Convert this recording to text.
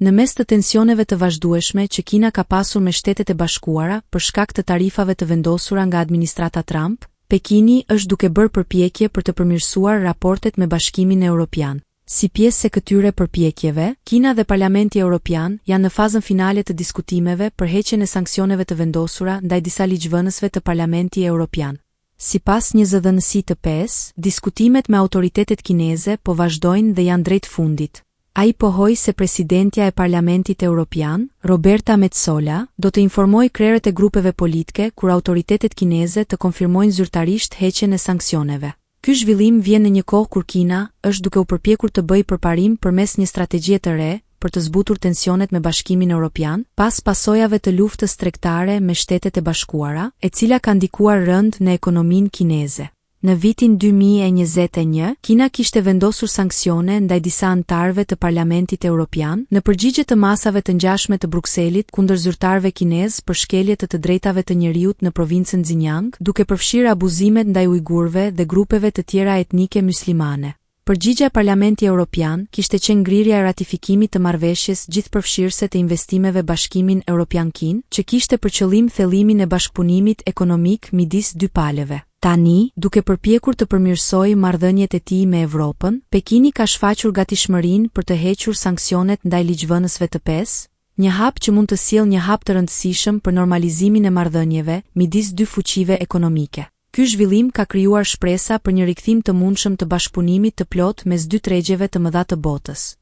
Në mes të tensioneve të vazhdueshme që Kina ka pasur me Shtetet e Bashkuara për shkak të tarifave të vendosura nga administrata Trump, Pekini është duke bërë përpjekje për të përmirësuar raportet me Bashkimin Evropian. Si pjesë e këtyre përpjekjeve, Kina dhe Parlamenti Evropian janë në fazën finale të diskutimeve për heqjen e sanksioneve të vendosura ndaj disa ligjvënësve të Parlamenti Evropian. Sipas një zëdhënësi të PES, diskutimet me autoritetet kineze po vazhdojnë dhe janë drejt fundit. Ai pohoi se presidentja e Parlamentit Evropian, Roberta Metsola, do të informojë krerët e grupeve politike kur autoritetet kineze të konfirmojnë zyrtarisht heqjen e sanksioneve. Ky zhvillim vjen në një kohë kur Kina është duke u përpjekur të bëjë përparim përmes një strategjie të re për të zbutur tensionet me Bashkimin Evropian, pas pasojave të luftës tregtare me Shtetet e Bashkuara, e cila ka ndikuar rënd në ekonominë kineze. Në vitin 2021, Kina kishte vendosur sanksione ndaj disa anëtarëve të Parlamentit Evropian në përgjigje të masave të ngjashme të Brukselit kundër zyrtarëve kinezë për shkelje të drejtave të njerëzit në provincën Xinjiang, duke përfshirë abuzimet ndaj ujgurëve dhe grupeve të tjera etnike muslimane. Përgjigja e Parlamentit Evropian kishte qenë ngrirja e ratifikimit të marrëveshjes gjithëpërfshirëse të investimeve Bashkimin Evropian-Kin, që kishte për qëllim thellimin e bashkëpunimit ekonomik midis dy palëve. Tani, duke përpjekur të përmirësojë marrëdhëniet e tij me Evropën, Pekini ka shfaqur gatishmërinë për të hequr sanksionet ndaj ligjvënësve të PES, një hap që mund të sjellë një hap të rëndësishëm për normalizimin e marrëdhënieve midis dy fuqive ekonomike. Ky zhvillim ka krijuar shpresa për një rikthim të mundshëm të bashkëpunimit të plot mes dy tregjeve të mëdha të botës.